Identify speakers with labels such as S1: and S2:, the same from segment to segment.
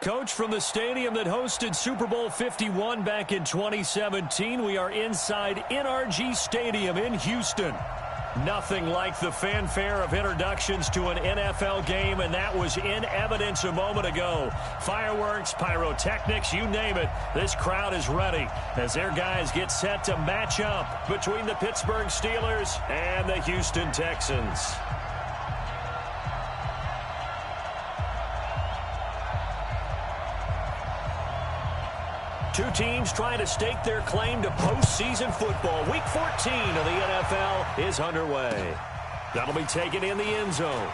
S1: Coach, from the stadium that hosted Super Bowl 51 back in 2017, we are inside NRG Stadium in Houston. Nothing like the fanfare of introductions to an NFL game, and that was in evidence a moment ago. Fireworks, pyrotechnics, you name it. This crowd is ready as their guys get set to match up between the Pittsburgh Steelers and the Houston Texans. Two teams trying to stake their claim to postseason football. Week 14 of the NFL is underway. That'll be taken in the end zone.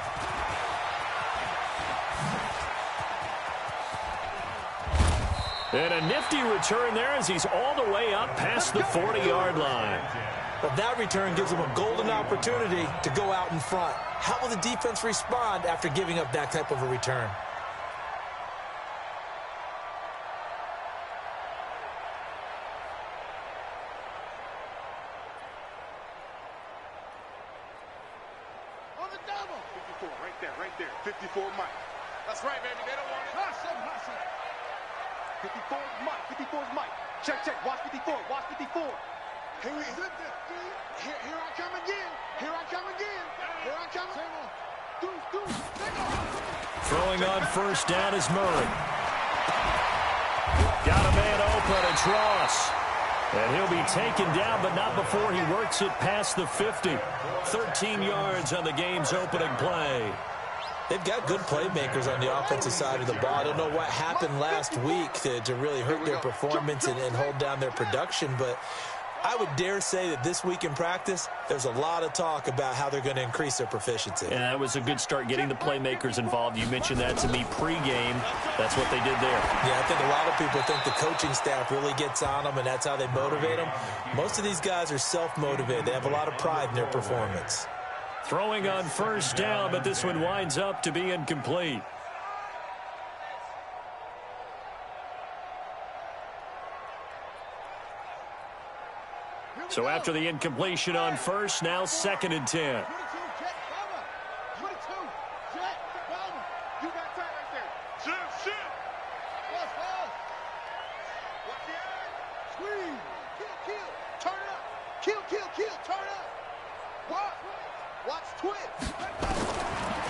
S1: And a nifty return there as he's all the way up past the 40-yard line.
S2: Well, that return gives him a golden opportunity to go out in front. How will the defense respond after giving up that type of a return?
S3: Right there. 54 Mike. That's right, baby. They don't want it. 54 Mike. 54 is Mike. Check. Watch 54. Watch 54. Here I come again. Here I come.
S1: Throwing on first down is Murray. Got a man open. It's Ross. And he'll be taken down, but not before he works it past the 50. 13 yards on the game's opening play.
S2: They've got good playmakers on the offensive side of the ball. I don't know what happened last week to really hurt their performance and hold down their production, but I would dare say that this week in practice, there's a lot of talk about how they're going to increase their proficiency.
S1: And that was a good start getting the playmakers involved. You mentioned that to me pregame. That's what they did there.
S2: Yeah, I think a lot of people think the coaching staff really gets on them, and that's how they motivate them. Most of these guys are self-motivated. They have a lot of pride in their performance.
S1: Throwing on first down, but this one winds up to be incomplete. So after the incompletion on first, now 2nd and 10.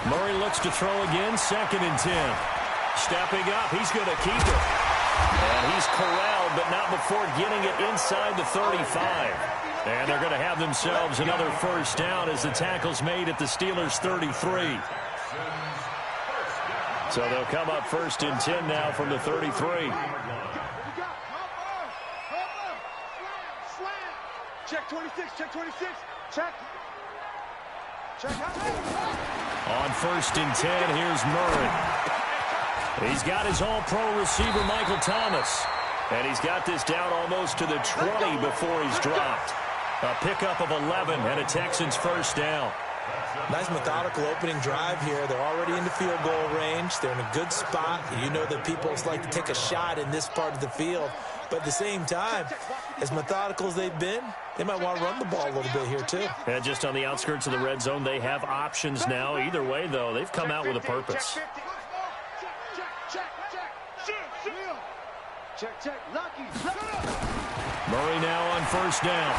S1: Murray looks to throw again, 2nd and 10. Stepping up, he's going to keep it. And he's corralled, but not before getting it inside the 35. And they're going to have themselves another first down as the tackle's made at the Steelers' 33. So they'll come up 1st and 10 now from the 33.
S3: Check 26, check.
S1: On 1st and 10, here's Murray. He's got his all-pro receiver, Michael Thomas. And he's got this down almost to the 20 before he's dropped. A pickup of 11 and a Texans first down.
S2: Nice methodical opening drive here. They're already in the field goal range. They're in a good spot. You know that people like to take a shot in this part of the field. But at the same time, as methodical as they've been, they might want to run the ball a little bit here too.
S1: And just on the outskirts of the red zone, they have options now. Either way, though, they've come out with a purpose. Murray now on first down.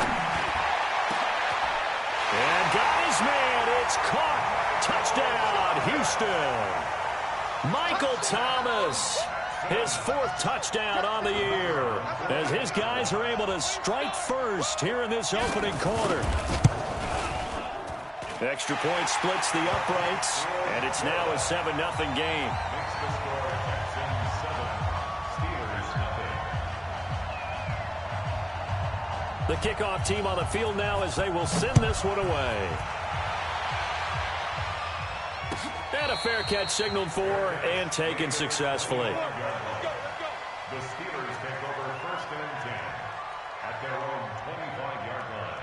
S1: And guys, man, it's caught. Touchdown, Houston. Michael Thomas, his 4th touchdown on the year, as his guys are able to strike first here in this opening quarter. Extra point splits the uprights, and it's now a 7-0 game. The kickoff team on the field now as they will send this one away. And a fair catch signaled for and taken successfully.
S4: The Steelers take over 1st and 10 at their own 25-yard line.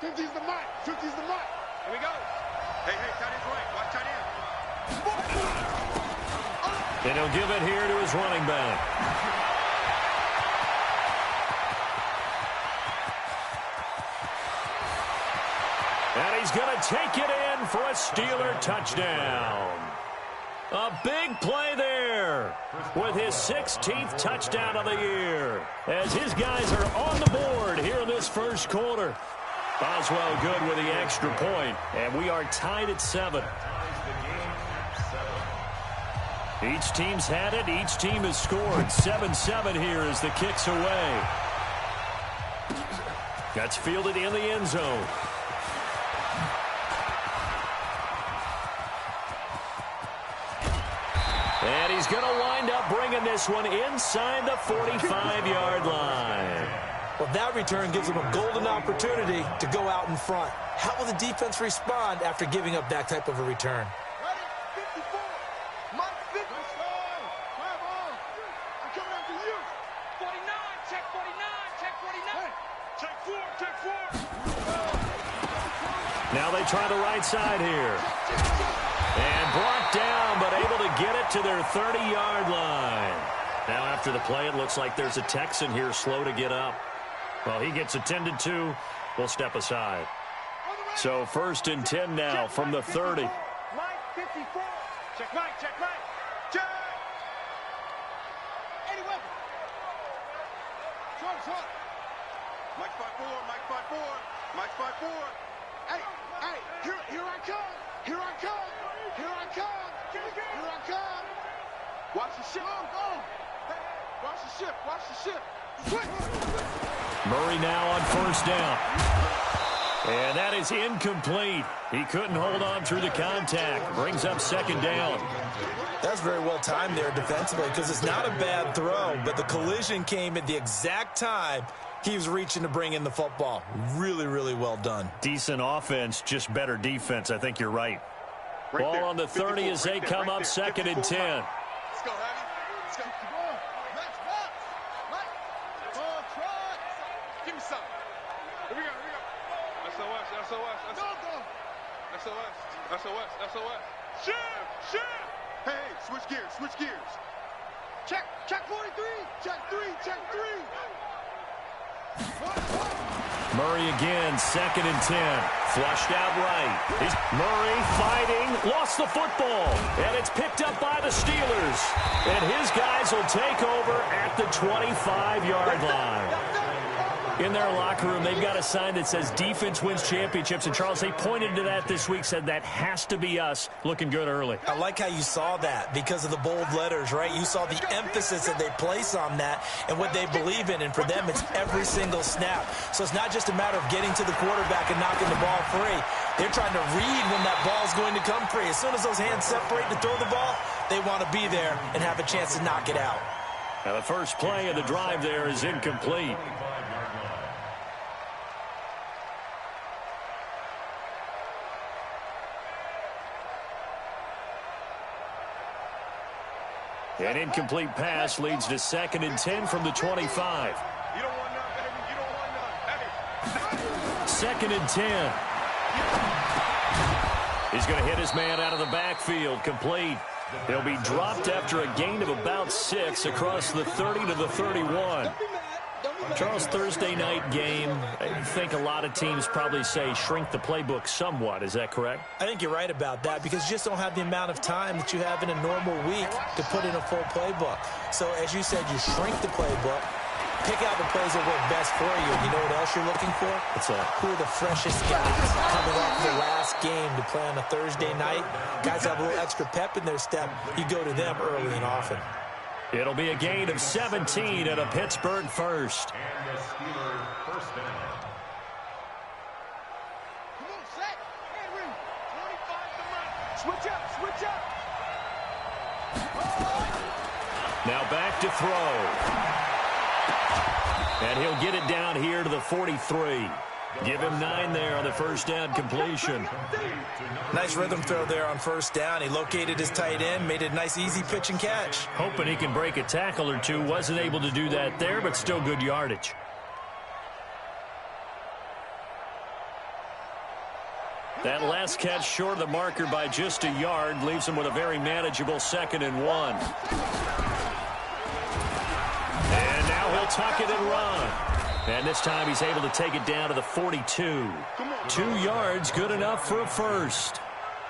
S3: Fifty's the mic. Here we go. Hey, tight end's right. Watch tight end.
S1: And he'll give it here to his running back. he's going to take it in for a Steeler touchdown. A big play there with his 16th touchdown of the year as his guys are on the board here in this first quarter. Boswell good with the extra point, and we are tied at 7. Each team's had it. Each team has scored. 7-7 here as the kick's away. That's fielded in the end zone. And he's going to wind up bringing this one inside the 45-yard line.
S2: Well, that return gives them a golden opportunity to go out in front. How will the defense respond after giving up that type of a return?
S1: Now they try the right side here. And brought down, but able to get it to their 30-yard line. Now after the play, it looks like there's a Texan here slow to get up. Well, he gets attended to. We'll step aside. So 1st and 10 now from the 30.
S3: Check right, check right. Check. Any weapon. Short. Mike 5-4, Mike 5-4, Mike 5-4. Hey, here I come. Here I come. Here I come. Here I come. Watch the ship. Watch the ship. Watch the ship.
S1: Murray now on 1st down. And that is incomplete. He couldn't hold on through the contact. Brings up 2nd down.
S2: That's very well timed there defensively because it's not a bad throw, but the collision came at the exact time he was reaching to bring in the football. Really, really well done.
S1: Decent offense, just better defense. I think you're right. Ball on the 30 as they come up 2nd and 10.
S3: Let's go, Heavy. Let's go. Give me some. Here we go. SOS. Shift. Hey, switch gears. Check 43. Check 3.
S1: Murray again, 2nd and 10. Flushed out right. Murray fighting, lost the football. And it's picked up by the Steelers. And his guys will take over at the 25-yard line. In their locker room, they've got a sign that says defense wins championships. And, Charles, they pointed to that this week, said that has to be us. Looking good early.
S2: I like how you saw that because of the bold letters, right? You saw the emphasis that they place on that and what they believe in. And for them, it's every single snap. So it's not just a matter of getting to the quarterback and knocking the ball free. They're trying to read when that ball is going to come free. As soon as those hands separate to throw the ball, they want to be there and have a chance to knock it out.
S1: Now, the first play of the drive there is incomplete. An incomplete pass leads to 2nd and 10 from the 25.
S3: You don't want none, baby. You don't want none.
S1: 2nd and 10. He's going to hit his man out of the backfield. Complete. He'll be dropped after a gain of about 6 across the 30 to the 31. Charles, Thursday night game, I think a lot of teams probably say shrink the playbook somewhat. Is that correct?
S2: I think you're right about that because you just don't have the amount of time that you have in a normal week to put in a full playbook. So, as you said, you shrink the playbook, pick out the plays that work best for you. And you know what else you're looking for?
S1: What's that?
S2: Who are the freshest guys coming off the last game to play on a Thursday night? Guys have a little extra pep in their step. You go to them early and often.
S1: It'll be a gain of 17 and a Pittsburgh first.
S4: And the Steelers first down.
S3: Come on, set. Henry. 25 to run. Switch up.
S1: Now back to throw. And he'll get it down here to the 43. Give him 9 there on the first down completion.
S2: Nice rhythm throw there on first down. He located his tight end, made a nice easy pitch and catch.
S1: Hoping he can break a tackle or two. Wasn't able to do that there, but still good yardage. That last catch short of the marker by just a yard leaves him with a very manageable 2nd and 1. And now he'll tuck it and run. And this time he's able to take it down to the 42. 2 yards, good enough for a first.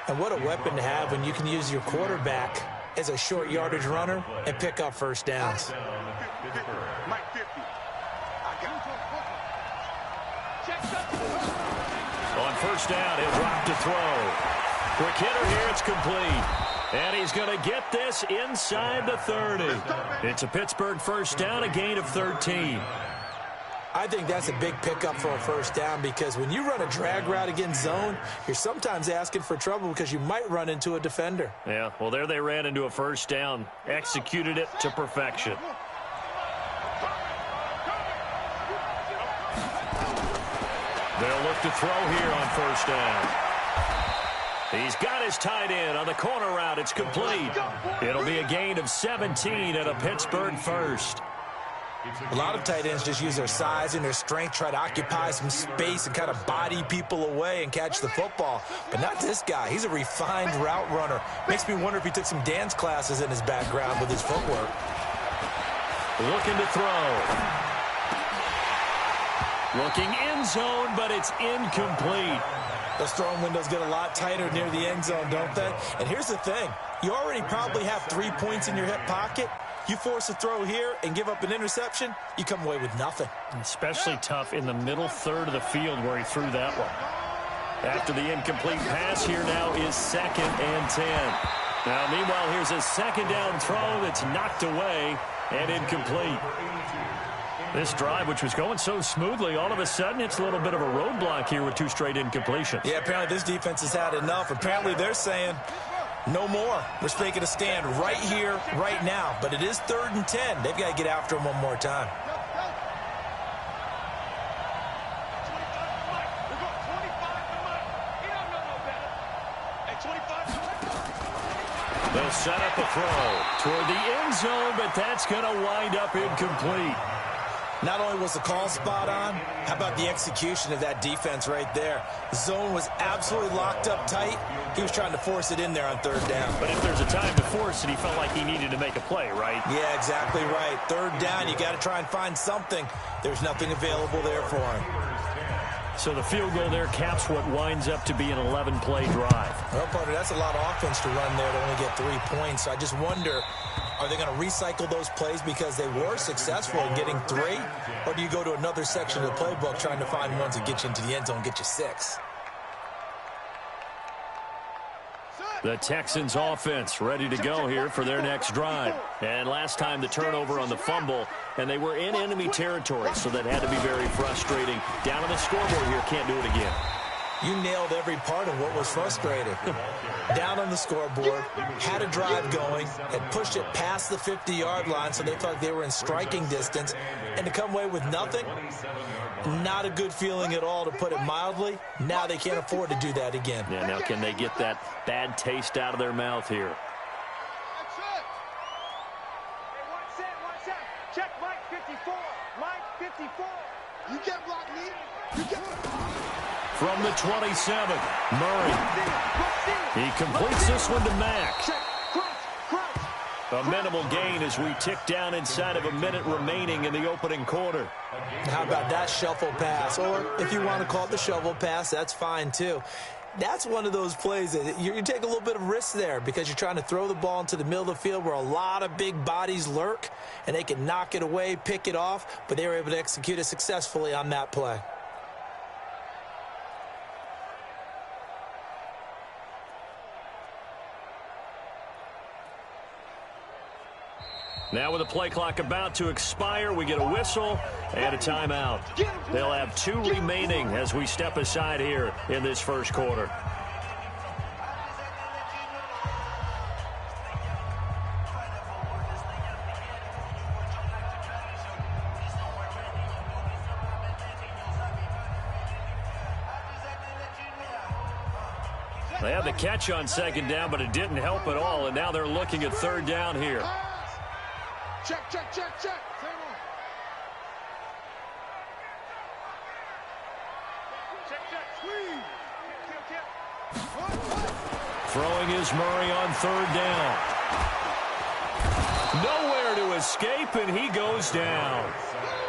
S2: And what a weapon to have when you can use your quarterback as a short yardage runner and pick up first downs.
S1: On first down, he'll drop to throw. Quick hitter here, it's complete. And he's going to get this inside the 30. It's a Pittsburgh first down, a gain of 13.
S2: I think that's a big pickup for a first down because when you run a drag route against zone, you're sometimes asking for trouble because you might run into a defender.
S1: Yeah, well, there they ran into a first down, executed it to perfection. They'll look to throw here on first down. He's got his tight end on the corner route. It's complete. It'll be a gain of 17 and a Pittsburgh first.
S2: A lot of tight ends just use their size and their strength, try to occupy some space and kind of body people away and catch the football. But not this guy. He's a refined route runner. Makes me wonder if he took some dance classes in his background with his footwork.
S1: Looking to throw. Looking end zone, but it's incomplete.
S2: Those throwing windows get a lot tighter near the end zone, don't they? And here's the thing. You already probably have 3 points in your hip pocket. You force a throw here and give up an interception, you come away with nothing.
S1: Especially tough in the middle third of the field where he threw that one. After the incomplete pass, here now is 2nd and 10. Now, meanwhile, here's a second down throw that's knocked away and incomplete. This drive, which was going so smoothly, all of a sudden it's a little bit of a roadblock here with 2 straight incompletions.
S2: Yeah, apparently this defense has had enough. Apparently they're saying, no more. We're making a stand right here, right now. But it is 3rd and 10. They've got to get after him one more time.
S1: They'll set up a throw toward the end zone, but that's going to wind up incomplete.
S2: Not only was the call spot on, how about the execution of that defense right there? The zone was absolutely locked up tight. He was trying to force it in there on 3rd down.
S1: But if there's a time to force it, he felt like he needed to make a play, right?
S2: Yeah, exactly right. 3rd down, you got to try and find something. There's nothing available there for him.
S1: So the field goal there caps what winds up to be an 11-play drive.
S2: Well, partner, that's a lot of offense to run there to only get 3 points. So I just wonder, are they going to recycle those plays because they were successful in getting 3? Or do you go to another section of the playbook trying to find ones that get you into the end zone and get you 6?
S1: The Texans offense ready to go here for their next drive. And last time the turnover on the fumble, and they were in enemy territory, so that had to be very frustrating. Down on the scoreboard here, can't do it again.
S2: You nailed every part of what was frustrating. Down on the scoreboard, had a drive going, had pushed it past the 50-yard line, so they thought they were in striking distance, and to come away with nothing, not a good feeling at all, to put it mildly. Now they can't afford to do that again.
S1: Yeah, now can they get that bad taste out of their mouth here?
S3: That's it. Hey, one set. Check Mike 54. Mike 54. You can't block me. You can't.
S1: From the 27, Murray. He completes this one to Mack. A minimal gain as we tick down inside of a minute remaining in the opening quarter.
S2: How about that shuffle pass? Or if you want to call it the shovel pass, that's fine too. That's one of those plays that you take a little bit of risk there because you're trying to throw the ball into the middle of the field where a lot of big bodies lurk, and they can knock it away, pick it off, but they were able to execute it successfully on that play.
S1: Now with the play clock about to expire, we get a whistle and a timeout. They'll have 2 remaining as we step aside here in this first quarter. They had the catch on 2nd down, but it didn't help at all, and now they're looking at 3rd down here.
S3: Check. Same one. Check. Squeeze.
S1: Throwing is Murray on 3rd down. Nowhere to escape, and he goes down.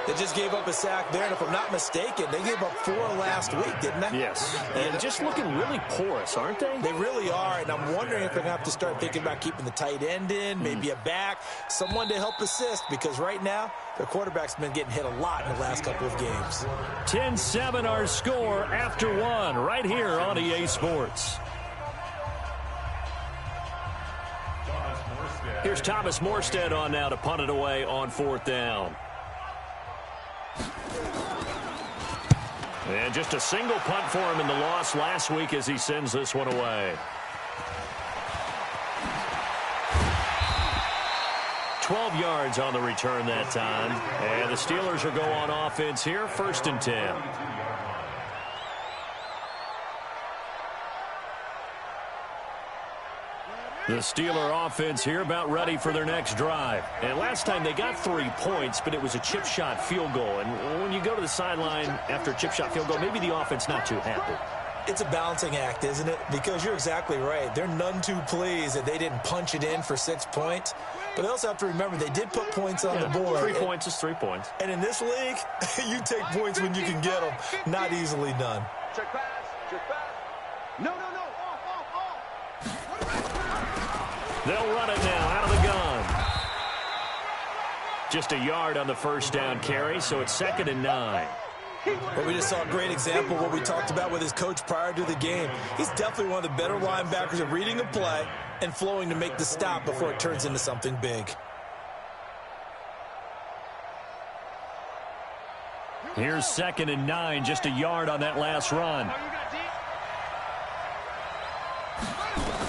S2: They just gave up a sack there, and if I'm not mistaken, they gave up 4 last week, didn't they?
S1: Yes, and just looking really porous, aren't they?
S2: They really are, and I'm wondering if they're going to have to start thinking about keeping the tight end in, maybe a back, someone to help assist, because right now, their quarterback's been getting hit a lot in the last couple of games.
S1: 10-7 our score after 1 right here on EA Sports. Here's Thomas Morstead on now to punt it away on 4th down. And just a single punt for him in the loss last week as he sends this one away. 12 yards on the return that time. And the Steelers will go on offense here, 1st and 10. The Steeler offense here about ready for their next drive. And last time they got 3 points, but it was a chip shot field goal. And when you go to the sideline after a chip shot field goal, maybe the offense not too happy.
S2: It's a balancing act, isn't it? Because you're exactly right. They're none too pleased that they didn't punch it in for 6 points. But they also have to remember they did put points on the board.
S1: 3 points is 3 points.
S2: And in this league, you take points when you can get them. Not easily done.
S3: Check pass. Check pass. No. Off.
S1: They'll run it now out of the gun. Just a yard on the 1st down carry, so it's 2nd and 9.
S2: Well, we just saw a great example of what we talked about with his coach prior to the game. He's definitely one of the better linebackers at reading a play and flowing to make the stop before it turns into something big.
S1: Here's 2nd and 9, just a yard on that last run.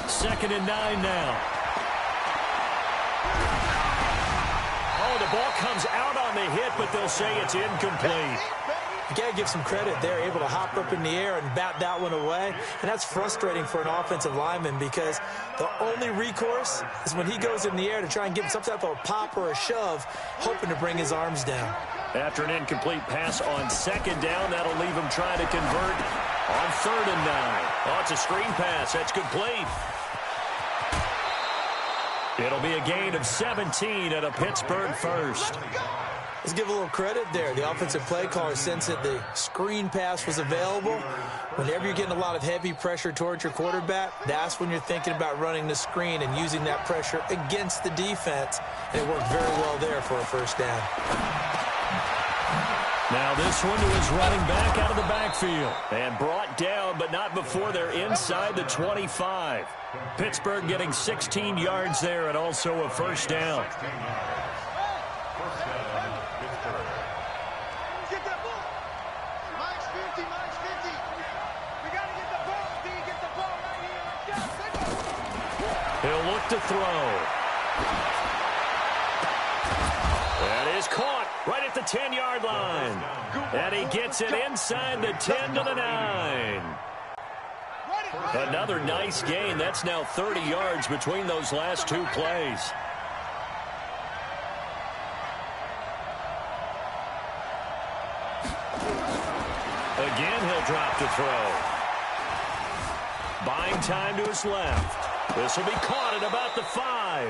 S1: 2nd and 9 now. Oh, the ball comes out on the hit, but they'll say it's incomplete.
S2: You got to give some credit. They're able to hop up in the air and bat that one away. And that's frustrating for an offensive lineman because the only recourse is when he goes in the air to try and give some type of a pop or a shove, hoping to bring his arms down.
S1: After an incomplete pass on 2nd down, that'll leave him trying to convert on 3rd and 9. Oh, it's a screen pass. That's complete. It'll be a gain of 17 at a Pittsburgh 1st.
S2: Let's give a little credit there. The offensive play caller, since that the screen pass was available, whenever you're getting a lot of heavy pressure towards your quarterback, that's when you're thinking about running the screen and using that pressure against the defense. And it worked very well there for a 1st down.
S1: Now this one to his running back out of the backfield. And brought down, but not before they're inside the 25. Pittsburgh getting 16 yards there and also a 1st down. He'll look to throw. That is caught right at the 10-yard line. And he gets it inside the 10 to the 9. Another nice gain. That's now 30 yards between those last 2 plays. Again, he'll drop to throw. Buying time to his left. This will be caught at about the 5.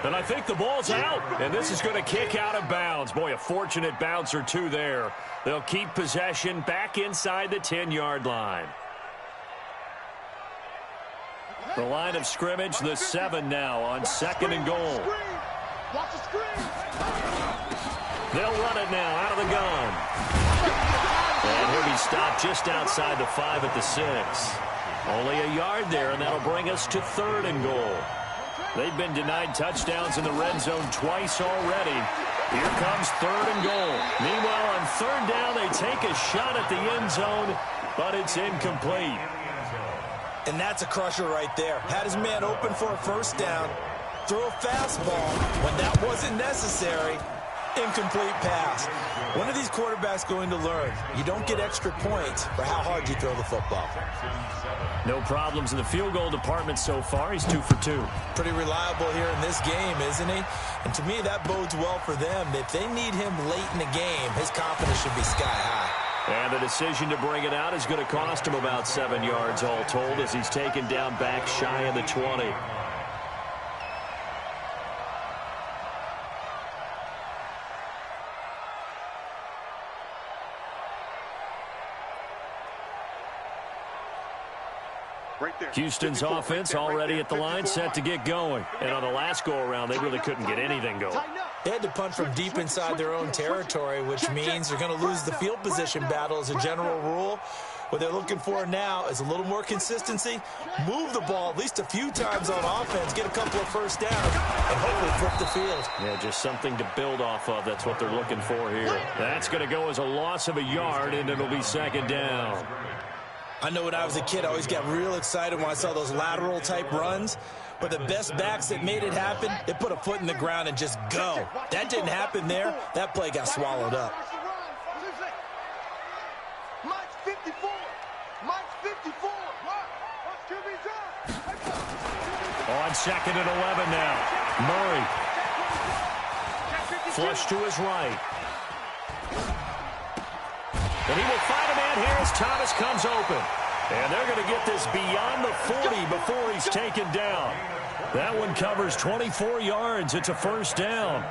S1: And I think the ball's out. And this is going to kick out of bounds. Boy, a fortunate bounce or 2 there. They'll keep possession back inside the 10-yard line. The line of scrimmage, the 7 now on 2nd and goal. They'll run it now out of the gun. And he'll be stopped just outside the 5 at the 6. Only a yard there, and that'll bring us to 3rd and goal. They've been denied touchdowns in the red zone twice already. Here comes 3rd and goal. Meanwhile, on 3rd down, they take a shot at the end zone, but it's incomplete.
S2: And that's a crusher right there. Had his man open for a 1st down, throw a fastball when that wasn't necessary. Incomplete pass. When are these quarterbacks going to learn? You don't get extra points for how hard you throw the football.
S1: No problems in the field goal department so far. He's 2 for 2.
S2: Pretty reliable here in this game, isn't he? And to me, that bodes well for them. If they need him late in the game, his confidence should be sky high.
S1: And the decision to bring it out is going to cost him about 7 yards all told as he's taken down back shy of the 20. Houston's offense already at the line, set to get going. And on the last go-around, they really couldn't get anything going.
S2: They had to punt from deep inside their own territory, which means they're going to lose the field position battle as a general rule. What they're looking for now is a little more consistency, move the ball at least a few times on offense, get a couple of first downs, and hopefully flip the field.
S1: Yeah, just something to build off of. That's what they're looking for here. That's going to go as a loss of a yard, and it'll be second down.
S2: I know when I was a kid, I always got real excited when I saw those lateral-type runs. But the best backs that made it happen, they put a foot in the ground and just go. That didn't happen there. That play got swallowed up.
S3: Mike's 54. Mike's 54.
S1: On second and 11 now. Murray. Flush to his right. And he will find a man here as Thomas comes open. And they're going to get this beyond the 40 before he's taken down. That one covers 24 yards. It's a first down.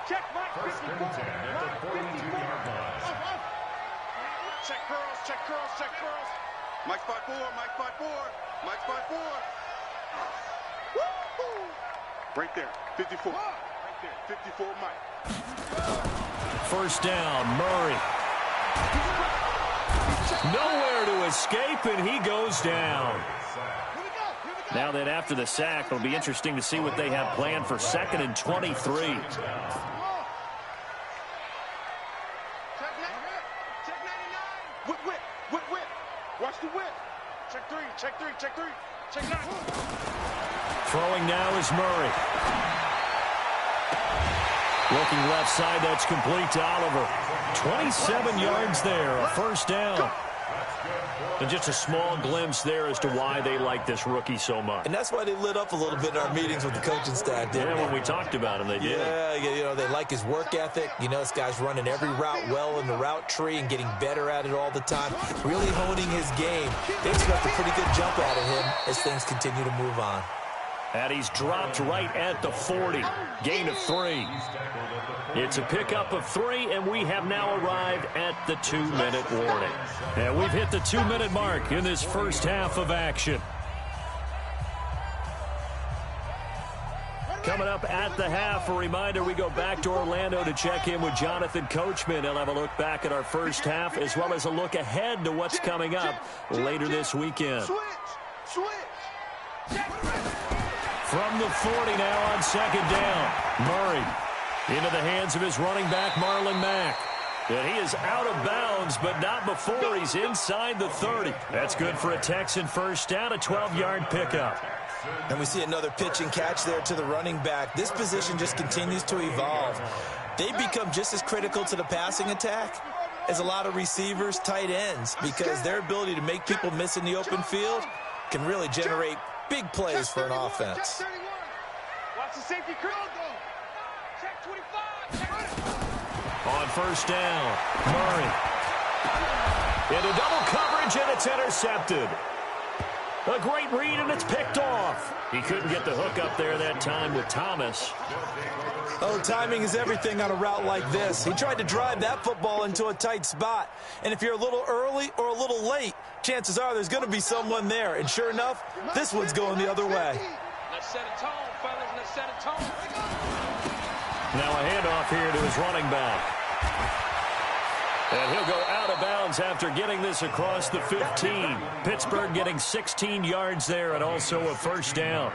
S3: Check Mike 54. Check curls, check curls, check curls. Mike's 5'4", Mike's 5'4", Mike's 5'4". Woo! Right there, 54. Right there, 54 Mike.
S1: First down, Murray. Nowhere to escape, and he goes down. Now that after the sack, it'll be interesting to see what they have planned for second and 23.
S3: Check 99. Whip. Watch the whip. Check three. Check 9.
S1: Throwing now is Murray. Looking left side, that's complete to Oliver. 27 yards there, a first down. And just a small glimpse there as to why they like this rookie so much.
S2: And that's why they lit up a little bit in our meetings with the coaching staff, didn't they?
S1: When we talked about him, they did.
S2: Yeah, you know, they like his work ethic. You know, this guy's running every route well in the route tree and getting better at it all the time, really honing his game. They expect a pretty good jump out of him as things continue to move on.
S1: And he's dropped right at the 40. Gain of 3. It's a pickup of 3, and we have now arrived at the 2-minute warning. And we've hit the 2-minute mark in this first half of action. Coming up at the half, a reminder, we go back to Orlando to check in with Jonathan Coachman. He'll have a look back at our first half, as well as a look ahead to what's coming up later this weekend.
S3: Switch.
S1: From the 40 now on second down. Murray into the hands of his running back, Marlon Mack. And he is out of bounds, but not before he's inside the 30. That's good for a Texan first down, a 12-yard pickup.
S2: And we see another pitch and catch there to the running back. This position just continues to evolve. They become just as critical to the passing attack as a lot of receivers, tight ends, because their ability to make people miss in the open field can really generate big plays for an offense.
S3: Watch the safety curl. Check 25.
S1: On first down, Murray. Into double coverage, and it's intercepted. A great read, and it's picked off. He couldn't get the hook up there that time with Thomas.
S2: Oh, timing is everything on a route like this. He tried to drive that football into a tight spot. And if you're a little early or a little late, chances are there's going to be someone there. And sure enough, this one's going the other way.
S3: Let's set a tone, fellas. Let's set a tone.
S1: Now a handoff here to his running back. And he'll go out of bounds after getting this across the 15. Pittsburgh getting 16 yards there and also a first down.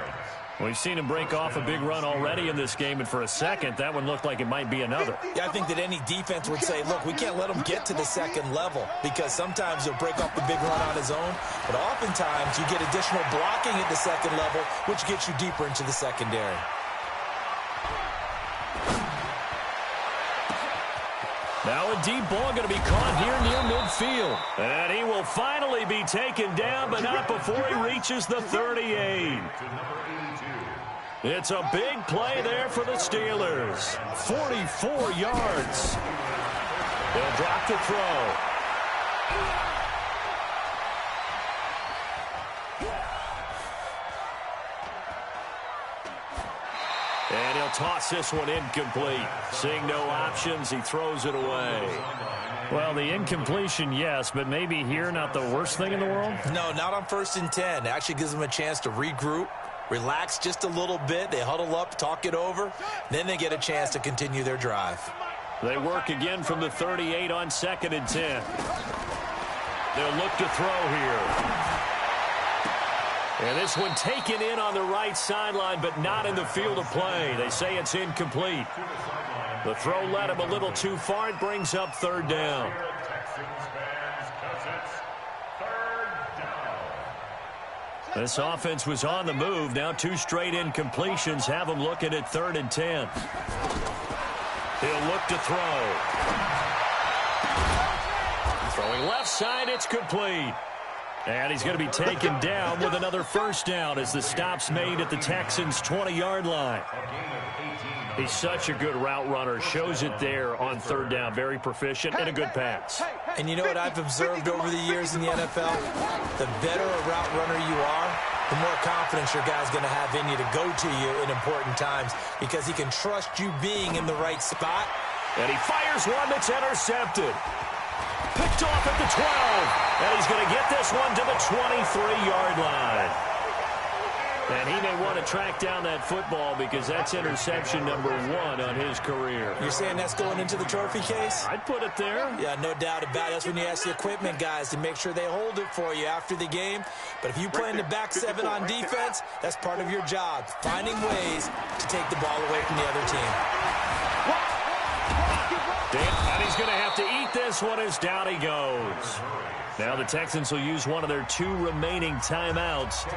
S1: We've seen him break off a big run already in this game, and for a second, that one looked like it might be another.
S2: Yeah, I think that any defense would say, look, we can't let him get to the second level, because sometimes he'll break off the big run on his own, but oftentimes you get additional blocking at the second level, which gets you deeper into the secondary.
S1: Now a deep ball going to be caught here near midfield. And he will finally be taken down, but not before he reaches the 38. It's a big play there for the Steelers. 44 yards. They'll drop to throw. And he'll toss this one incomplete. Seeing no options, he throws it away. Well, the incompletion, yes, but maybe here not the worst thing in the world?
S2: No, not on 1st and 10. It actually gives them a chance to regroup, relax just a little bit. They huddle up, talk it over. Then they get a chance to continue their drive.
S1: They work again from the 38 on 2nd and 10. They'll look to throw here. And this one taken in on the right sideline, but not in the field of play. They say it's incomplete. The throw led him a little too far. It brings up 3rd down. This offense was on the move. Now 2 straight incompletions have them looking at 3rd and 10. He'll look to throw. Throwing left side, it's complete. And he's going to be taken down with another 1st down as the stop's made at the Texans' 20-yard line. He's such a good route runner. Shows it there on 3rd down. Very proficient and a good pass.
S2: And you know what I've observed over the years in the NFL? The better a route runner you are, the more confidence your guy's going to have in you to go to you in important times because he can trust you being in the right spot.
S1: And he fires one that's intercepted. Picked off at the 12. And he's going to get this one to the 23-yard line. And he may want to track down that football because that's interception number 1 on his career.
S2: You're saying that's going into the trophy case?
S1: I'd put it there.
S2: Yeah, no doubt about it. That's when you ask the equipment guys to make sure they hold it for you after the game. But if you play in the back 7 on defense, that's part of your job, finding ways to take the ball away from the other team.
S1: And he's going to have to eat this one as down he goes. Now the Texans will use one of their 2 remaining timeouts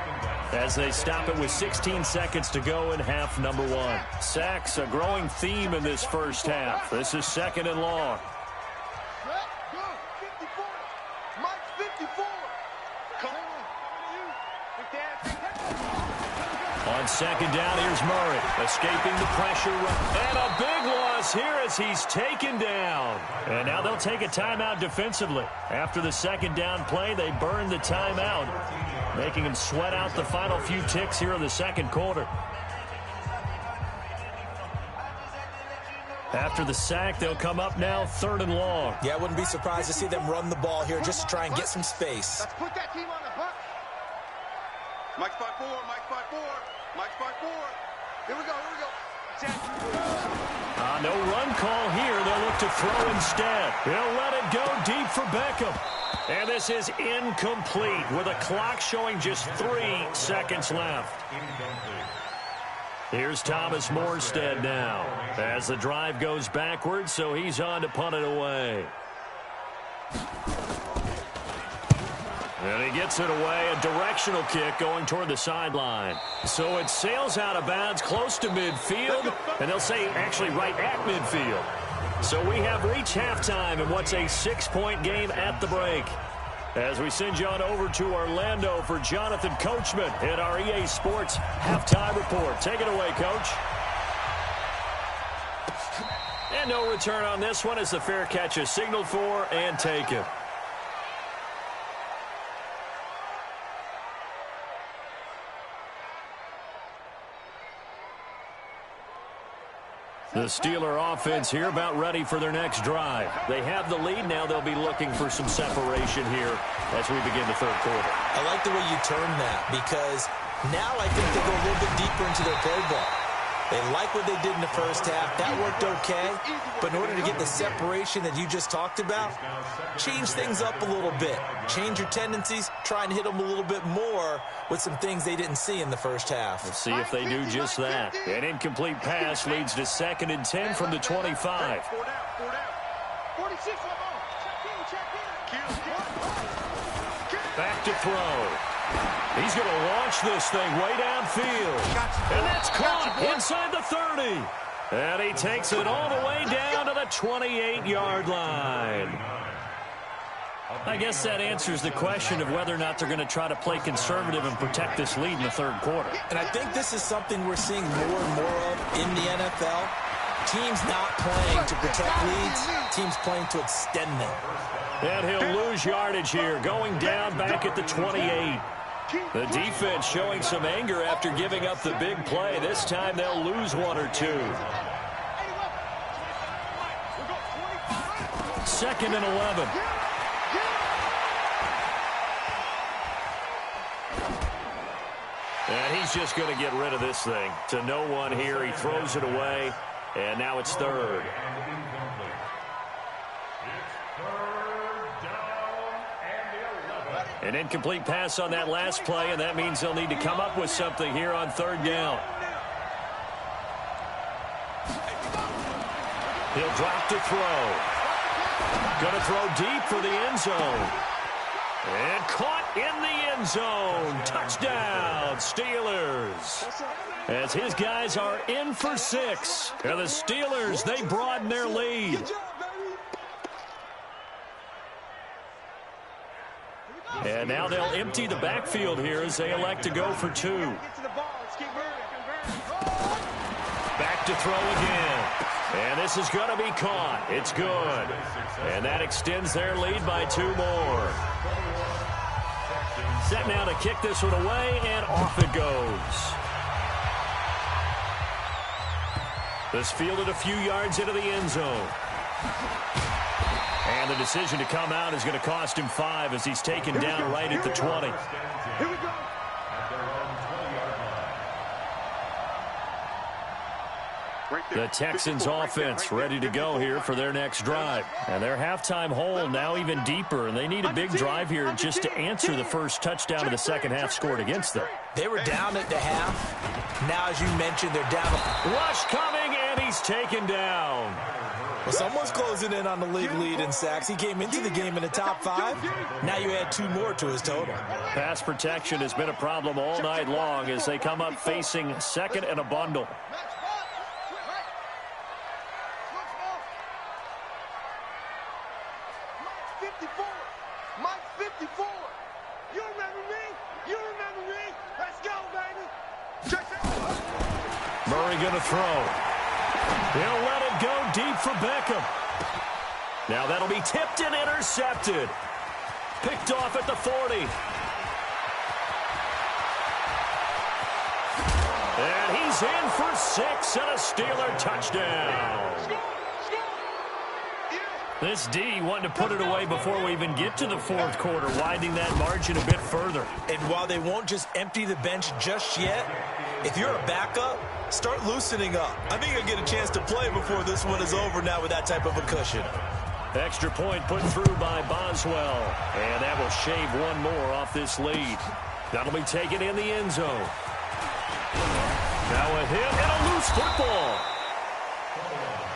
S1: as they stop it with 16 seconds to go in half number 1. Sacks, a growing theme in this first half. This is 2nd and long. On 2nd down, here's Murray, escaping the pressure. And a big loss here as he's taken down. And now they'll take a timeout defensively. After the 2nd down play, they burn the timeout, making them sweat out the final few ticks here in the 2nd quarter. After the sack, they'll come up now 3rd and long.
S2: Yeah, I wouldn't be surprised to see them run the ball here just to try and get some space.
S3: Let's put that team on the buck. Mike's 5-4, Mike's 5-4, Mike's 5-4. Here we go, here we go.
S1: No run call here. They'll look to throw instead. He'll let it go deep for Beckham. And this is incomplete with a clock showing just 3 seconds left. Here's Thomas Morstead now as the drive goes backwards, so he's on to punt it away. And he gets it away, a directional kick going toward the sideline. So it sails out of bounds close to midfield, and they'll say actually right at midfield. So we have reached halftime in what's a 6-point game at the break. As we send you on over to Orlando for Jonathan Coachman at our EA Sports Halftime Report. Take it away, Coach. And no return on this one as the fair catch is signaled for and taken. The Steeler offense here about ready for their next drive. They have the lead. Now they'll be looking for some separation here as we begin the 3rd quarter.
S2: I like the way you turn that because now I think they go a little bit deeper into their play ball. They like what they did in the first half. That worked okay. But in order to get the separation that you just talked about, change things up a little bit. Change your tendencies. Try and hit them a little bit more with some things they didn't see in the first half.
S1: Let's see if they do just that. An incomplete pass leads to 2nd and 10 from the 25. Back to throw. He's going to launch this thing way downfield. And that's caught inside the 30. And he takes it all the way down to the 28-yard line. I guess that answers the question of whether or not they're going to try to play conservative and protect this lead in the 3rd quarter.
S2: And I think this is something we're seeing more and more of in the NFL. Teams not playing to protect leads, teams playing to extend them.
S1: And he'll lose yardage here, going down back at the 28. The defense showing some anger after giving up the big play. This time they'll lose one or two. 2nd and 11. And he's just going to get rid of this thing. To no one here. He throws it away. And now it's 3rd. An incomplete pass on that last play, and that means they'll need to come up with something here on 3rd down. He'll drop to throw. Going to throw deep for the end zone. And caught in the end zone. Touchdown, Steelers. As his guys are in for 6. And the Steelers, they broaden their lead. And now they'll empty the backfield here as they elect to go for 2. Back to throw again. And this is going to be caught. It's good. And that extends their lead by 2 more. Set now to kick this one away, and off it goes. This fielded a few yards into the end zone. And the decision to come out is going to cost him 5 as he's taken down right at the 20.
S3: Here we go.
S1: The Texans offense ready to go here for their next drive. And their halftime hole now even deeper, and they need a big drive here just to answer the first touchdown of the second half scored against them.
S2: They were down at the half. Now, as you mentioned, they're down.
S1: Rush coming, and he's taken down.
S2: Well, someone's closing in on the league lead in sacks. He came into the game in the top 5. Now you add 2 more to his total.
S1: Pass protection has been a problem all night long as they come up facing 2nd and a bundle.
S3: Mike 54. You remember me? You remember me? Let's go, baby.
S1: Murray going to throw. He'll let it go deep for Beckham. Now that'll be tipped and intercepted. Picked off at the 40. And he's in for 6 and a Steeler touchdown. This D wanting to put it away before we even get to the 4th quarter, widening that margin a bit further.
S2: And while they won't just empty the bench just yet, if you're a backup, start loosening up. I think you'll get a chance to play before this one is over now with that type of a cushion.
S1: Extra point put through by Boswell. And that will shave 1 more off this lead. That'll be taken in the end zone. Now a hit and a loose football.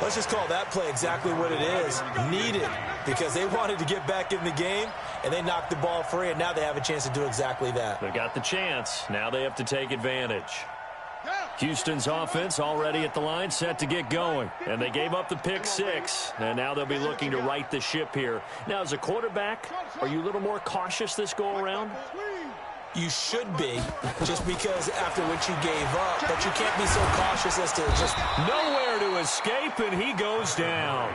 S2: Let's just call that play exactly what it is. Needed, because they wanted to get back in the game, and they knocked the ball free, and now they have a chance to do exactly that.
S1: They've got the chance. Now they have to take advantage. Houston's offense already at the line, set to get going. And they gave up the pick 6, and now they'll be looking to right the ship here. Now, as a quarterback, are you a little more cautious this go-around?
S2: You should be, just because after what you gave up, but you can't be so cautious as to just...
S1: Nowhere to escape, and he goes down.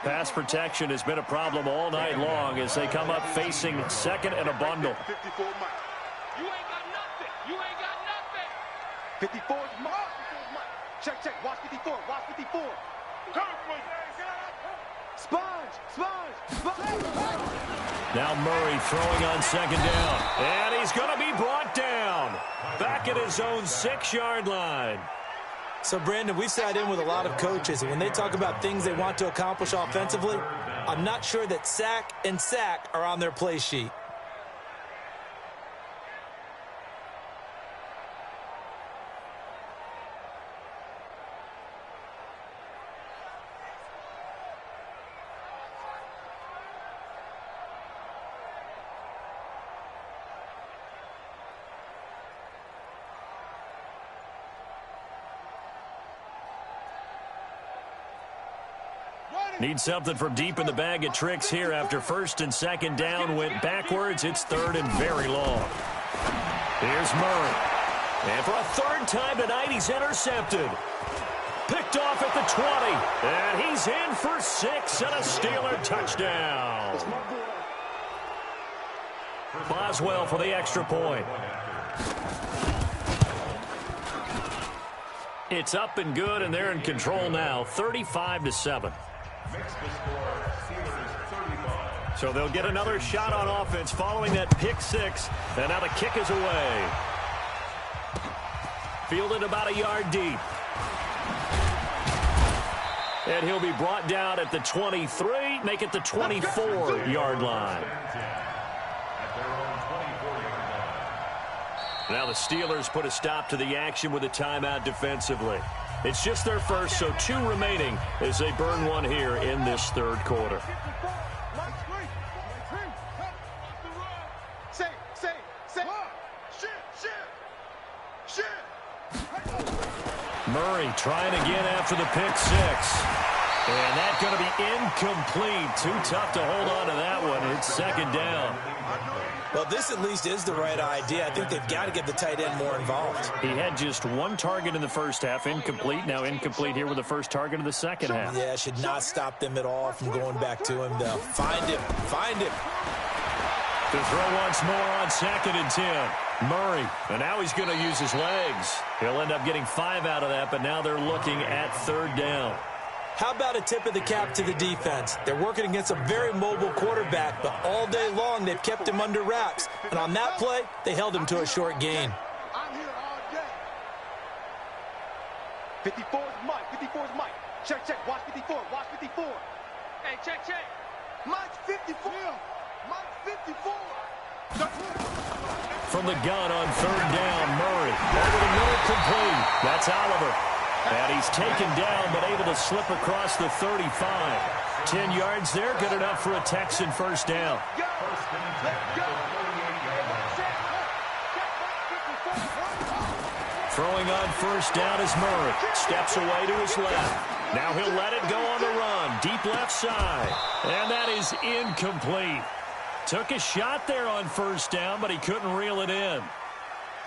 S1: Pass protection has been a problem all night long as they come up facing 2nd and a bundle.
S3: 54 Mike. You ain't got nothing. You ain't got nothing. 54 is Mike. Check. Watch 54. Watch 54. Sponge.
S1: Now Murray throwing on 2nd down. And he's going to be brought down. Back at his own 6-yard line.
S2: So, Brandon, we've sat in with a lot of coaches, and when they talk about things they want to accomplish offensively, I'm not sure that sack and sack are on their play sheet.
S1: Need something from deep in the bag of tricks here after 1st and 2nd down went backwards. It's 3rd and very long. Here's Murray. And for a 3rd time tonight, he's intercepted. Picked off at the 20. And he's in for 6 and a Steeler touchdown. Boswell for the extra point. It's up and good, and they're in control now, 35-7. So they'll get another shot on offense following that pick six, and now the kick is away. Fielded about a yard deep. And he'll be brought down at the 23, make it the 24-yard line. Now the Steelers put a stop to the action with a timeout defensively. It's just their first, so 2 remaining as they burn one here in this third quarter. Murray trying again after the pick six. And that's going to be incomplete. Too tough to hold on to that one. It's second down.
S2: Well, this at least is the right idea. I think they've got to get the tight end more involved.
S1: He had just 1 target in the first half, incomplete. Now incomplete here with the first target of the second half.
S2: Yeah, should not stop them at all from going back to him, though. Find him. Find him.
S1: To throw once more on 2nd and 10. Murray, and now he's going to use his legs. He'll end up getting 5 out of that, but now they're looking at 3rd down.
S2: How about a tip of the cap to the defense? They're working against a very mobile quarterback, but all day long they've kept him under wraps. And on that play, they held him to a short gain.
S3: I'm here all day. 54 is Mike. 54 is Mike. Check, check. Watch 54. Watch 54. Hey, check, check. Mike's 54. Mike's 54.
S1: From the gun on 3rd down, Murray. Over the middle, complete. That's Oliver. And he's taken down, but able to slip across the 35. 10 yards there, good enough for a Texan first down. Throwing on 1st down is Murray. Steps away to his left. Now he'll let it go on the run. Deep left side. And that is incomplete. Took a shot there on 1st down, but he couldn't reel it in.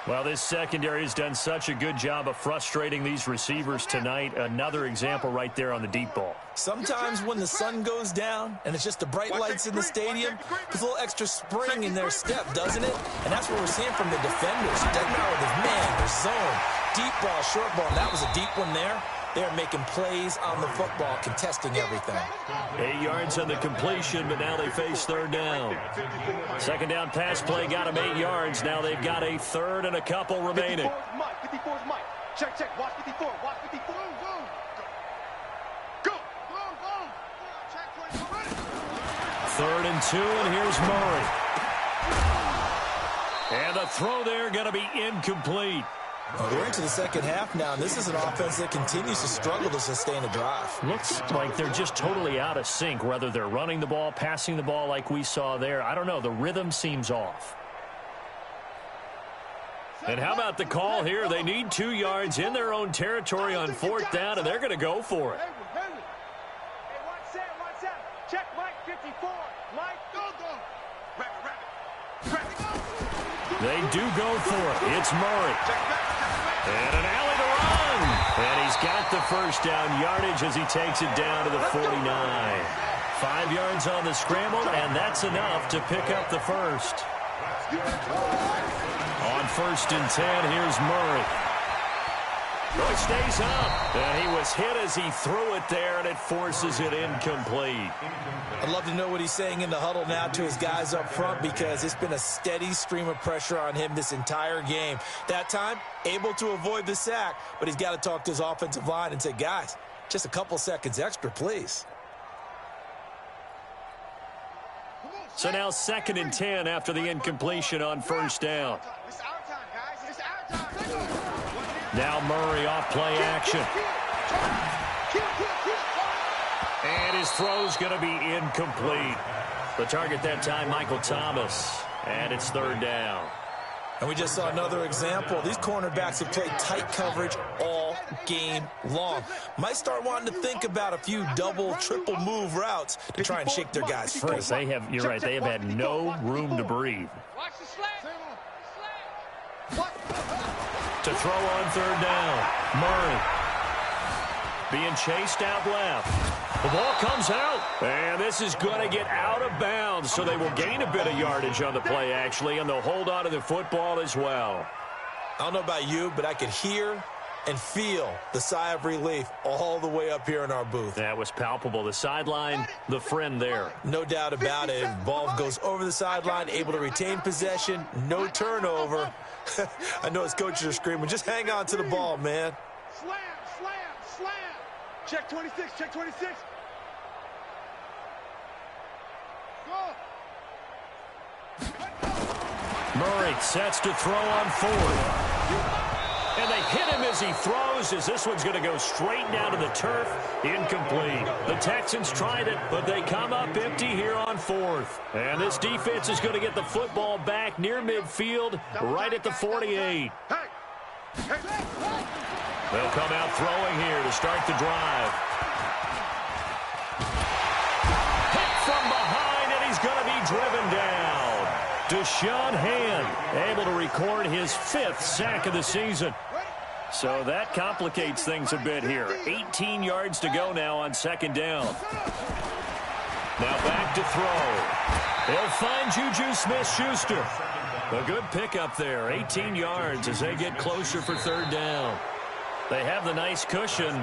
S1: Well, this secondary has done such a good job of frustrating these receivers tonight. Another example right there on the deep ball.
S2: Sometimes when the sun goes down and it's just the bright lights in the stadium, there's a little extra spring in their step, doesn't it? And that's what we're seeing from the defenders. It doesn't matter whether it's man or zone, deep ball, short ball. That was a deep one there. They're making plays on the football, contesting everything.
S1: 8 yards on the completion, but now they face 3rd down. 2nd down pass play got them 8 yards. Now they've got a 3rd and a couple remaining.
S3: 54 is Mike. Check, check. Watch 54. Watch 54. Go.
S1: 3rd and 2, and here's Murray. And the throw there going to be incomplete.
S2: We're into the second half now, and this is an offense that continues to struggle to sustain a drive.
S1: Looks like they're just totally out of sync, whether they're running the ball, passing the ball like we saw there. I don't know. The rhythm seems off. And how about the call here? They need 2 yards in their own territory on 4th down, and they're going to go for it.
S3: Hey, watch that. Check Mike 54. Mike, go. Rabbit.
S1: They do go for it. It's Murray. And an alley to run. And he's got the first down yardage as he takes it down to the 49. 5 yards on the scramble, and that's enough to pick up the first. On 1st and 10, here's Murray. It stays up. And he was hit as he threw it there, and it forces it incomplete.
S2: I'd love to know what he's saying in the huddle now to his guys up front, because it's been a steady stream of pressure on him this entire game. That time, able to avoid the sack, but he's got to talk to his offensive line and say, guys, just a couple seconds extra, please.
S1: So now 2nd and 10 after the incompletion on 1st down.
S3: It's our time, guys. It's our time.
S1: Now Murray off play action. And his throw's going to be incomplete. The target that time, Michael Thomas. And it's 3rd down.
S2: And we just saw another example. These cornerbacks have played tight coverage all game long. Might start wanting to think about a few double, triple move routes to try and shake their guys free.
S1: They have, you're right, they have had no room to breathe.
S3: Watch the slant.
S1: To throw on 3rd down, Murray. being chased out left. The ball comes out, and this is going to get out of bounds, so they will gain a bit of yardage on the play, actually, and they'll hold on to the football as well.
S2: I don't know about you, but I could hear and feel the sigh of relief all the way up here in our booth.
S1: That was palpable. The sideline, the friend there.
S2: No doubt about it. Ball goes over the sideline, able to retain possession, no turnover. I know his coaches are screaming, just hang on to the ball, man.
S3: Slam, slam, slam. Check 26, check 26.
S1: Murray sets to throw on fourth. And they hit him as he throws, as this one's going to go straight down to the turf. Incomplete. The Texans tried it, but they come up empty here on fourth. And this defense is going to get the football back near midfield, right at the 48. They'll come out throwing here to start the drive. Hit from behind, and he's going to be driven down. Deshaun Hand able to record his 5th sack of the season. So that complicates things a bit here. 18 yards to go now on second down. Now back to throw. He'll find Juju Smith-Schuster. A good pickup there. 18 yards as they get closer for third down. They have the nice cushion.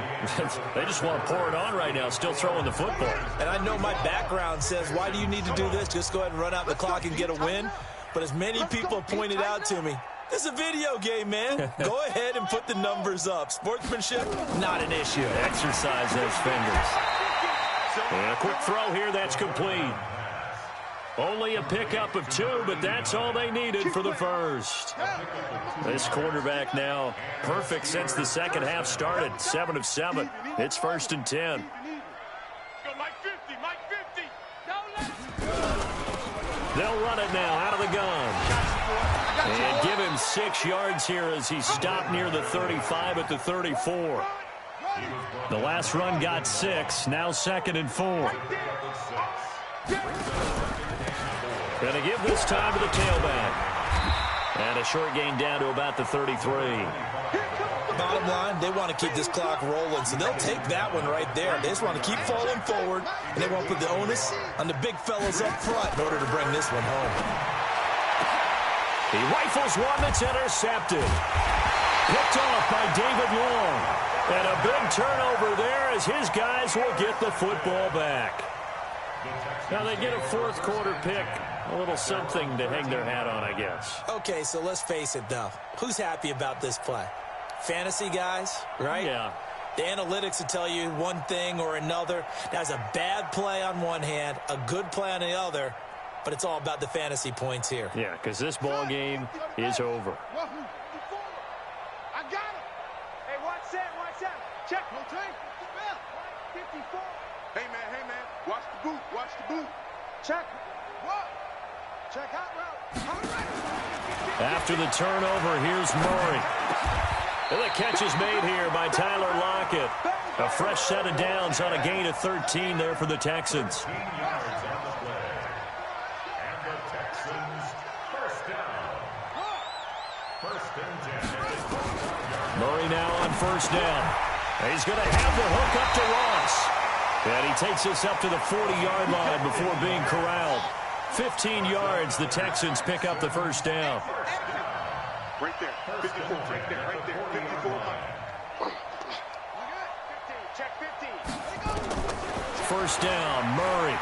S1: They just want to pour it on right now, still throwing the football.
S2: And I know my background says, why do you need to do this? Just go ahead and run out the clock and get a win. But as many people pointed out to me, this is a video game, man. Go ahead and put the numbers up. Sportsmanship, not an issue.
S1: Exercise those fingers. And a quick throw here, that's complete. Only a pickup of 2, but that's all they needed for the first. This quarterback now perfect since the second half started. 7 of 7. It's 1st and 10. They'll run it now out of the gun. And give him 6 yards here as he stopped near the 35 at the 34. The last run got 6. Now 2nd and 4. Going to give this time to the tailback. And a short gain down to about the 33.
S2: Bottom line, they want to keep this clock rolling, so they'll take that one right there. They just want to keep falling forward, and they want to put the onus on the big fellas up front in order to bring this one home.
S1: He rifles one that's intercepted. Picked off by David Long. And a big turnover there as his guys will get the football back. Now they get a 4th quarter pick. A little something to hang their hat on, I guess.
S2: Okay, so let's face it, though. Who's happy about this play? Fantasy guys, right?
S1: Yeah.
S2: The analytics will tell you one thing or another. That's a bad play on one hand, a good play on the other, but it's all about the fantasy points here.
S1: Yeah, because this ball game is over.
S3: I got him. Hey, watch that. Check. Rotate. 54. Hey, man. Watch the boot. Check. What? Check out route. All right.
S1: After the turnover, here's Murray. And the catch is made here by Tyler Lockett. A fresh set of downs on a gain of 13 there for the Texans.
S4: 13 yards on the play. And the Texans, first down. 1st and 10.
S1: Murray now on first down. He's going to have the hook up to Ross. And he takes us up to the 40-yard line before being corralled. 15 yards, the Texans pick up the first down.
S3: Right there, 54, right there, 54. Check 15.
S1: First down, Murray.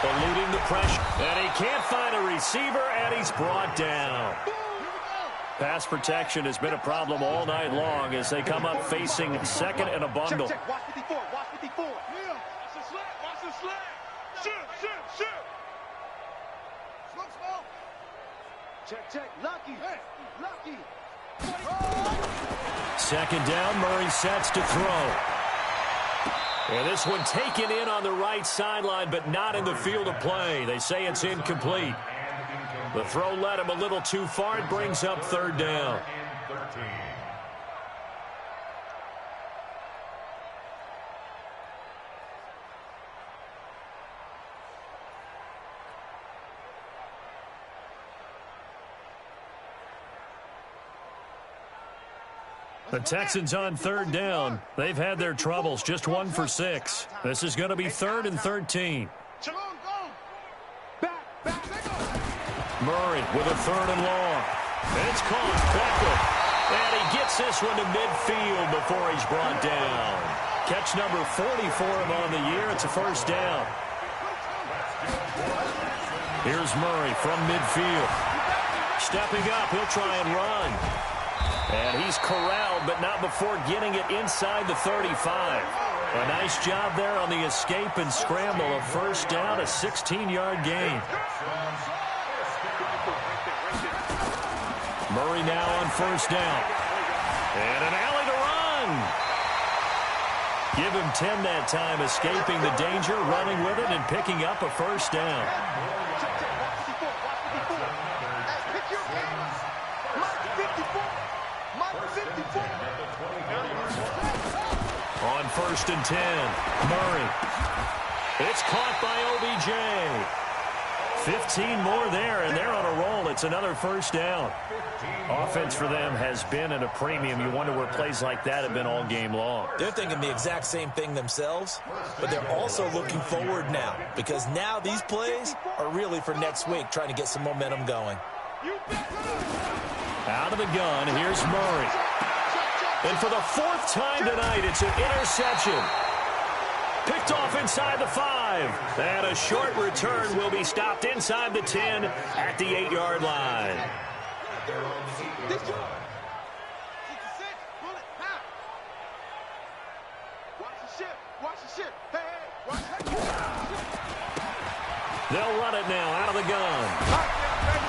S1: Eluding the pressure. And he can't find a receiver, and he's brought down. Pass protection has been a problem all night long as they come up facing 2nd and a bundle.
S3: Check. Watch 54. Yeah. Watch the slant. Shoot. Slow. Check. Lucky.
S1: Second down, Murray sets to throw. And this one taken in on the right sideline, but not in the field of play. They say it's incomplete. The throw led him a little too far. It brings up 3rd down. The Texans on third down. They've had their troubles, just 1 for 6. This is going to be 3rd and 13. Murray with a 3rd and long. It's caught. Beckham. And he gets this one to midfield before he's brought down. Catch number 40 for him on the year. It's a 1st down. Here's Murray from midfield. Stepping up, he'll try and run. And he's corralled, but not before getting it inside the 35. A nice job there on the escape and scramble. A 1st down, a 16-yard gain. Murray now on 1st down. And an alley to run. Give him 10 that time, escaping the danger, running with it, and picking up a 1st down. On 1st and 10, Murray. It's caught by OBJ. 15 more there, and they're on a roll. It's another 1st down. Offense for them has been at a premium. You wonder where plays like that have been all game long.
S2: They're thinking the exact same thing themselves, but they're also looking forward now, because now these plays are really for next week, trying to get some momentum going.
S1: Out of the gun, here's Murray. And for the 4th time tonight, it's an interception. Picked off inside the 5. And a short return will be stopped inside the 10 at the 8-yard line. They'll run it now out of the gun.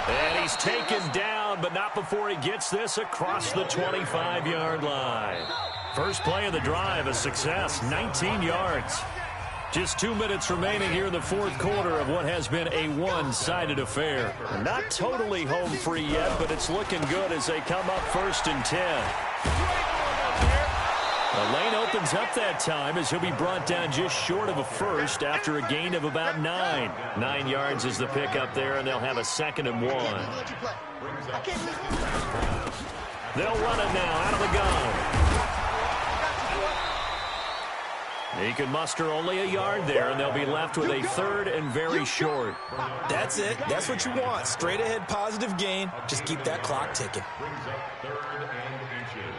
S1: And he's taken down, but not before he gets this across the 25-yard line. First play of the drive, a success, 19 yards. Just 2 minutes remaining here in the 4th quarter of what has been a one-sided affair. Not totally home free yet, but it's looking good as they come up 1st and 10. The lane opens up that time as he'll be brought down just short of a 1st after a gain of about 9. 9 yards is the pickup there, and they'll have a 2nd and 1. They'll run it now out of the gun. He can muster only a yard there, and they'll be left with a 3rd and very short.
S2: That's it. That's what you want. Straight ahead, positive gain. Just keep that clock ticking.
S4: Brings up 3rd and inches.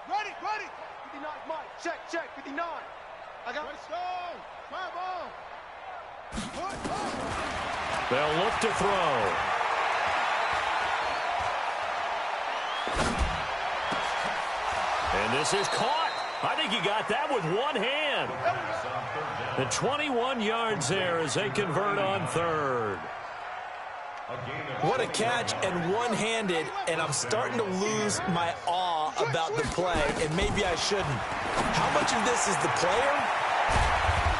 S3: Ready. 59, Mike. Check. 59. I got it.
S1: They'll look to throw. And this is caught. I think he got that with one hand. The 21 yards there as they convert on 3rd.
S2: What a catch, and one-handed, and I'm starting to lose my awe about the play, and maybe I shouldn't. How much of this is the player?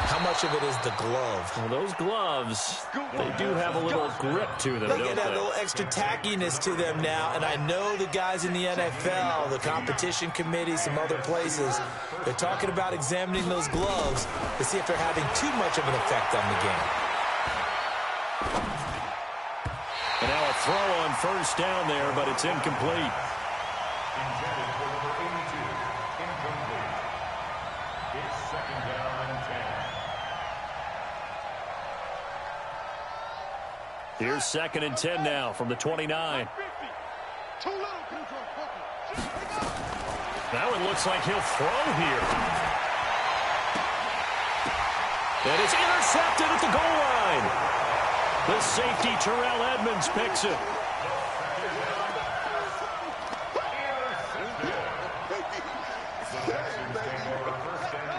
S2: How much of it is the glove?
S1: Well, those gloves, they do have a little grip to them,
S2: They
S1: don't
S2: get that
S1: they?
S2: little extra tackiness to them now, and I know the guys in the NFL, the competition committee, some other places, they're talking about examining those gloves to see if they're having too much of an effect on the game.
S1: And now a throw on 1st down there, but it's incomplete.
S4: Intended for number 82. Incomplete. It's 2nd down and 10.
S1: Here's 2nd and 10 now from the 29. That one looks like he'll throw here. And it's intercepted at the goal line. The safety, Terrell Edmonds, picks it.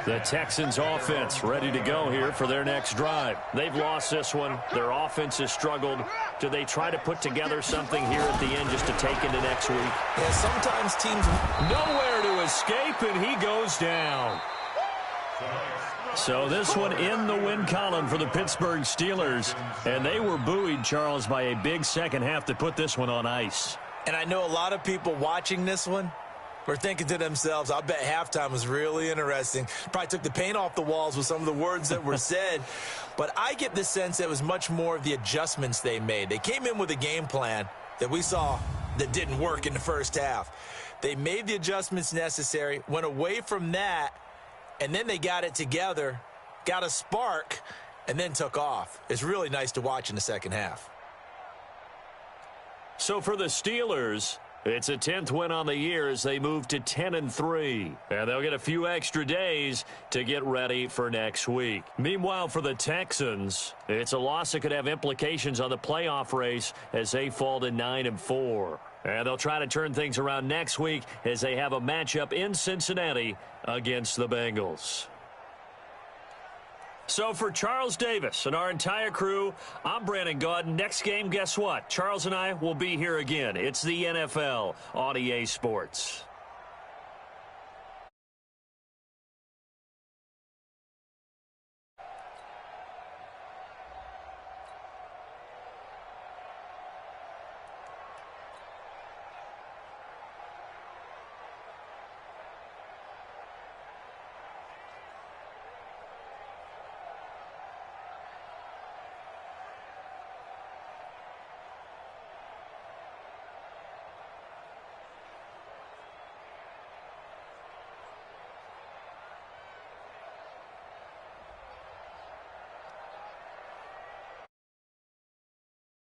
S1: The Texans offense ready to go here for their next drive. They've lost this one. Their offense has struggled. Do they try to put together something here at the end just to take into next week?
S2: Yeah, sometimes teams...
S1: Nowhere to escape, and he goes down. So this one in the win column for the Pittsburgh Steelers. And they were buoyed, Charles, by a big second half to put this one on ice.
S2: And I know a lot of people watching this one, were thinking to themselves, I bet halftime was really interesting. Probably took the paint off the walls with some of the words that were said. But I get the sense that it was much more of the adjustments they made. They came in with a game plan that we saw that didn't work in the first half. They made the adjustments necessary, went away from that, and then they got it together, got a spark, and then took off. It's really nice to watch in the second half.
S1: So for the Steelers, it's a 10th win on the year as they move to 10-3. And they'll get a few extra days to get ready for next week. Meanwhile, for the Texans, it's a loss that could have implications on the playoff race as they fall to 9-4. And they'll try to turn things around next week as they have a matchup in Cincinnati against the Bengals. So for Charles Davis and our entire crew, I'm Brandon Gaudin. Next game, guess what? Charles and I will be here again. It's the NFL on EA Sports.